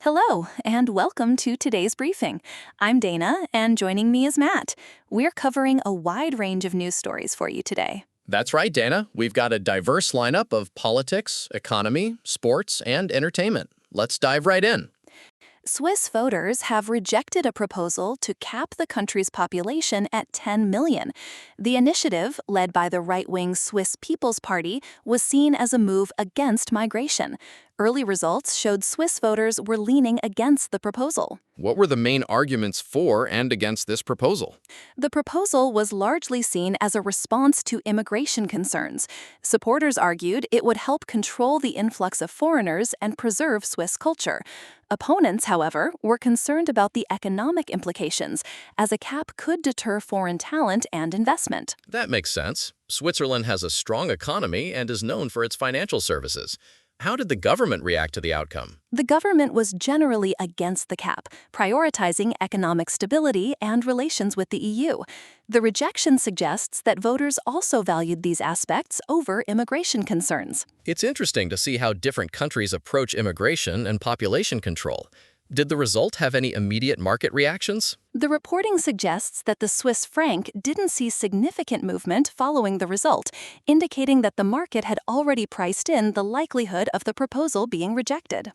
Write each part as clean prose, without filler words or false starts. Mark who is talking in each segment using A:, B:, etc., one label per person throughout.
A: Hello, and welcome to today's briefing. I'm Dana, and joining me is Matt. We're covering a wide range of news stories for you today.
B: That's right, Dana. We've got a diverse lineup of politics, economy, sports, and entertainment. Let's dive right in.
A: Swiss voters have rejected a proposal to cap the country's population at 10 million. The initiative, led by the right-wing Swiss People's Party, was seen as a move against migration. Early results showed Swiss voters were leaning against the proposal.
B: What were the main arguments for and against this proposal?
A: The proposal was largely seen as a response to immigration concerns. Supporters argued it would help control the influx of foreigners and preserve Swiss culture. Opponents, however, were concerned about the economic implications, as a cap could deter foreign talent and investment.
B: That makes sense. Switzerland has a strong economy and is known for its financial services. How did the government react to the outcome?
A: The government was generally against the cap, prioritizing economic stability and relations with the EU. The rejection suggests that voters also valued these aspects over immigration concerns.
B: It's interesting to see how different countries approach immigration and population control. Did the result have any immediate market reactions?
A: The reporting suggests that the Swiss franc didn't see significant movement following the result, indicating that the market had already priced in the likelihood of the proposal being rejected.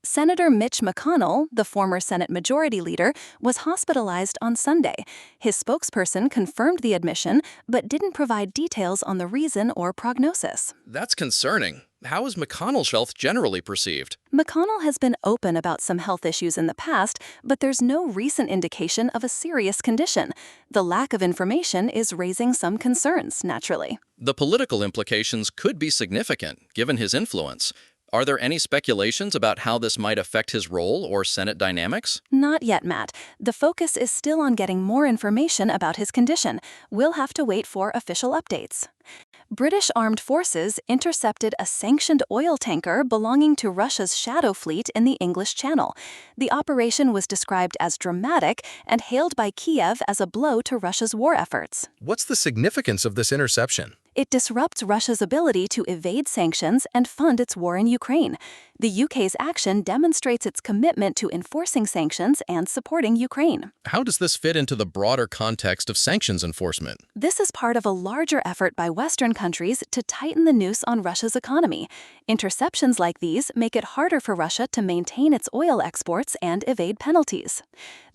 A: Senator Mitch McConnell, the former Senate Majority Leader, was hospitalized on Sunday. His spokesperson confirmed the admission, but didn't provide details on the reason or prognosis.
B: That's concerning. How is McConnell's health generally perceived?
A: McConnell has been open about some health issues in the past, but there's no recent indication of a serious condition. The lack of information is raising some concerns, naturally.
B: The political implications could be significant, given his influence. Are there any speculations about how this might affect his role or Senate dynamics?
A: Not yet, Matt. The focus is still on getting more information about his condition. We'll have to wait for official updates. British armed forces intercepted a sanctioned oil tanker belonging to Russia's Shadow Fleet in the English Channel. The operation was described as dramatic and hailed by Kiev as a blow to Russia's war efforts.
B: What's the significance of this interception?
A: It disrupts Russia's ability to evade sanctions and fund its war in Ukraine. The UK's action demonstrates its commitment to enforcing sanctions and supporting Ukraine.
B: How does this fit into the broader context of sanctions enforcement?
A: This is part of a larger effort by Western countries to tighten the noose on Russia's economy. Interceptions like these make it harder for Russia to maintain its oil exports and evade penalties.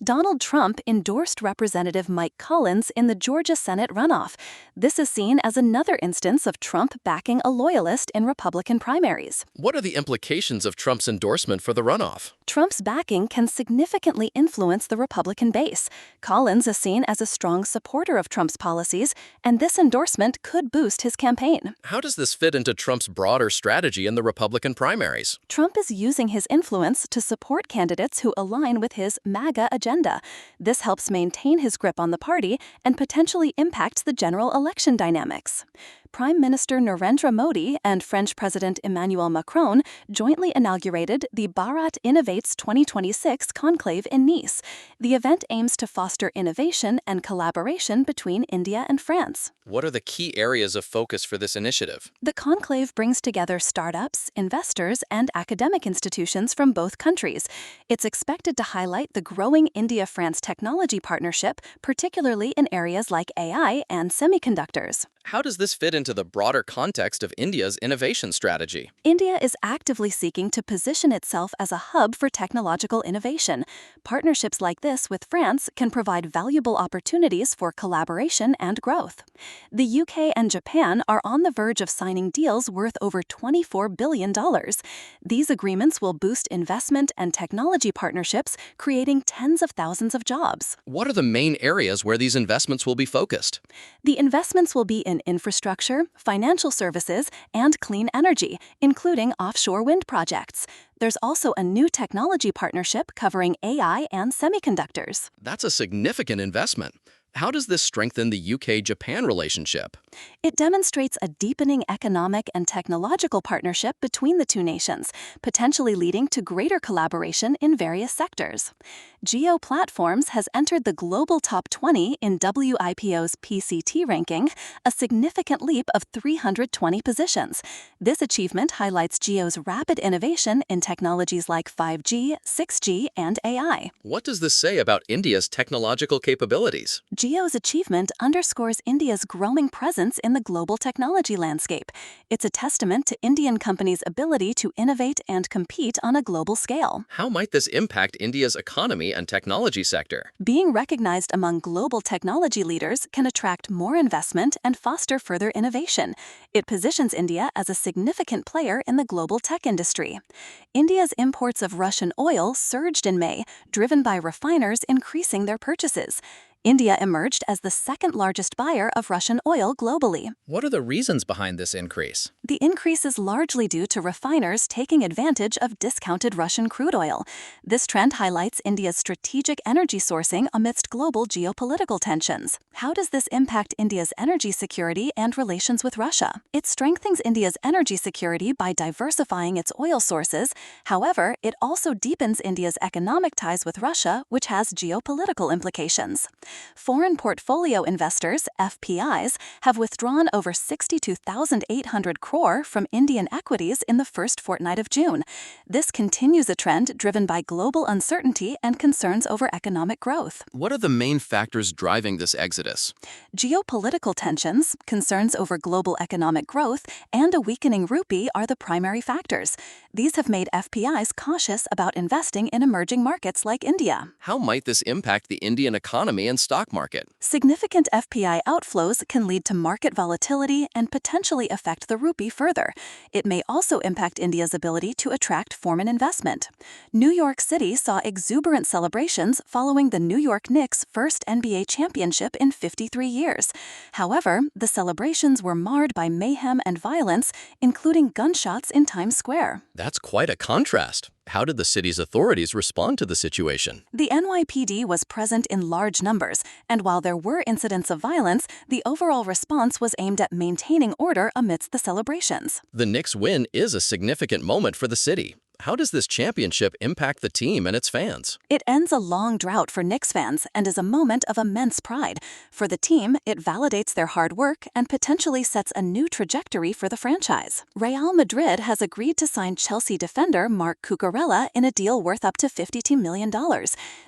A: Donald Trump endorsed Representative Mike Collins in the Georgia Senate runoff. This is seen as another instance of Trump backing a loyalist in Republican primaries.
B: What are the implications of Trump's endorsement for the runoff?
A: Trump's backing can significantly influence the Republican base. Collins is seen as a strong supporter of Trump's policies, and this endorsement could boost his campaign.
B: How does this fit into Trump's broader strategy in the Republican primaries?
A: Trump is using his influence to support candidates who align with his MAGA agenda. This helps maintain his grip on the party and potentially impacts the general election dynamics. Prime Minister Narendra Modi and French President Emmanuel Macron jointly inaugurated the Bharat Innovates 2026 conclave in Nice. The event aims to foster innovation and collaboration between India and France.
B: What are the key areas of focus for this initiative?
A: The conclave brings together startups, investors, and academic institutions from both countries. It's expected to highlight the growing India-France technology partnership, particularly in areas like AI and semiconductors.
B: How does this fit into the broader context of India's innovation strategy?
A: India is actively seeking to position itself as a hub for technological innovation. Partnerships like this with France can provide valuable opportunities for collaboration and growth. The UK and Japan are on the verge of signing deals worth over $24 billion. These agreements will boost investment and technology partnerships, creating tens of thousands of jobs.
B: What are the main areas where these investments will be focused?
A: The investments will be in infrastructure, financial services, and clean energy, including offshore wind projects. There's also a new technology partnership covering AI and semiconductors.
B: That's a significant investment. How does this strengthen the UK-Japan relationship?
A: It demonstrates a deepening economic and technological partnership between the two nations, potentially leading to greater collaboration in various sectors. Geo Platforms has entered the global top 20 in WIPO's PCT ranking, a significant leap of 320 positions. This achievement highlights Geo's rapid innovation in technologies like 5G, 6G, and AI.
B: What does this say about India's technological capabilities?
A: Geo's achievement underscores India's growing presence in the global technology landscape. It's a testament to Indian companies' ability to innovate and compete on a global scale.
B: How might this impact India's economy and technology sector?
A: Being recognized among global technology leaders can attract more investment and foster further innovation. It positions India as a significant player in the global tech industry. India's imports of Russian oil surged in May, driven by refiners increasing their purchases. India emerged as the second largest buyer of Russian oil globally.
B: What are the reasons behind this increase?
A: The increase is largely due to refiners taking advantage of discounted Russian crude oil. This trend highlights India's strategic energy sourcing amidst global geopolitical tensions. How does this impact India's energy security and relations with Russia? It strengthens India's energy security by diversifying its oil sources. However, it also deepens India's economic ties with Russia, which has geopolitical implications. Foreign portfolio investors, FPIs, have withdrawn over 62,800 crore from Indian equities in the first fortnight of June. This continues a trend driven by global uncertainty and concerns over economic growth.
B: What are the main factors driving this exodus?
A: Geopolitical tensions, concerns over global economic growth, and a weakening rupee are the primary factors. These have made FPIs cautious about investing in emerging markets like India.
B: How might this impact the Indian economy and stock market?
A: Significant FPI outflows can lead to market volatility and potentially affect the rupee further. It may also impact India's ability to attract foreign investment. New York City saw exuberant celebrations following the New York Knicks' first NBA championship in 53 years. However, the celebrations were marred by mayhem and violence, including gunshots in Times Square.
B: That's quite a contrast. How did the city's authorities respond to the situation?
A: The NYPD was present in large numbers, and while there were incidents of violence, the overall response was aimed at maintaining order amidst the celebrations.
B: The Knicks' win is a significant moment for the city. How does this championship impact the team and its fans?
A: It ends a long drought for Knicks fans and is a moment of immense pride. For the team, it validates their hard work and potentially sets a new trajectory for the franchise. Real Madrid has agreed to sign Chelsea defender Marc Cucurella in a deal worth up to $52 million.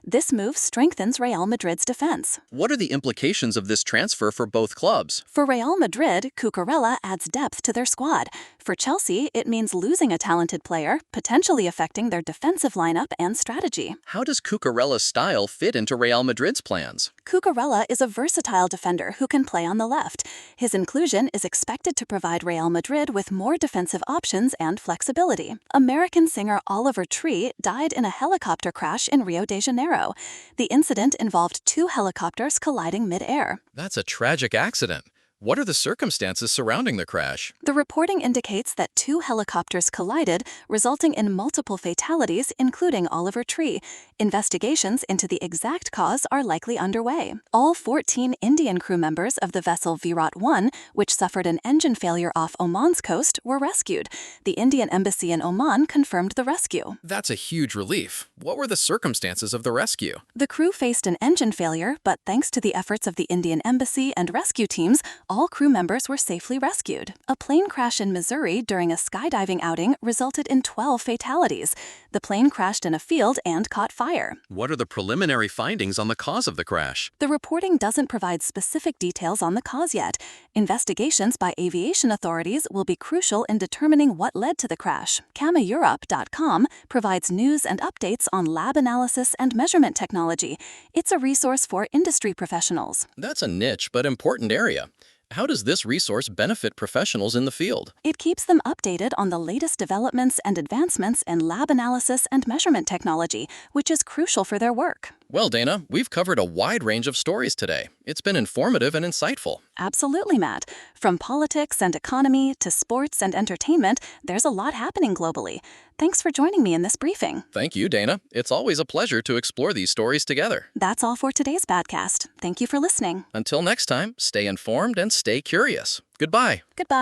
A: This move strengthens Real Madrid's defense.
B: What are the implications of this transfer for both clubs?
A: For Real Madrid, Cucurella adds depth to their squad. For Chelsea, it means losing a talented player, potentially affecting their defensive lineup and strategy.
B: How does Cucurella's style fit into Real Madrid's plans?
A: Cucurella is a versatile defender who can play on the left. His inclusion is expected to provide Real Madrid with more defensive options and flexibility. American singer Oliver Tree died in a helicopter crash in Rio de Janeiro. The incident involved two helicopters colliding mid-air.
B: That's a tragic accident. What are the circumstances surrounding the crash?
A: The reporting indicates that two helicopters collided, resulting in multiple fatalities, including Oliver Tree. Investigations into the exact cause are likely underway. All 14 Indian crew members of the vessel Virat 1, which suffered an engine failure off Oman's coast, were rescued. The Indian embassy in Oman confirmed the rescue.
B: That's a huge relief. What were the circumstances of the rescue?
A: The crew faced an engine failure, but thanks to the efforts of the Indian embassy and rescue teams, all crew members were safely rescued. A plane crash in Missouri during a skydiving outing resulted in 12 fatalities. The plane crashed in a field and caught fire.
B: What are the preliminary findings on the cause of the crash?
A: The reporting doesn't provide specific details on the cause yet. Investigations by aviation authorities will be crucial in determining what led to the crash. CamaEurope.com provides news and updates on lab analysis and measurement technology. It's a resource for industry professionals.
B: That's a niche but important area. How does this resource benefit professionals in the field?
A: It keeps them updated on the latest developments and advancements in lab analysis and measurement technology, which is crucial for their work.
B: Well, Dana, we've covered a wide range of stories today. It's been informative and insightful.
A: Absolutely, Matt. From politics and economy to sports and entertainment, there's a lot happening globally. Thanks for joining me in this briefing.
B: Thank you, Dana. It's always a pleasure to explore these stories together.
A: That's all for today's Badcast. Thank you for listening.
B: Until next time, stay informed and stay curious. Goodbye.
A: Goodbye.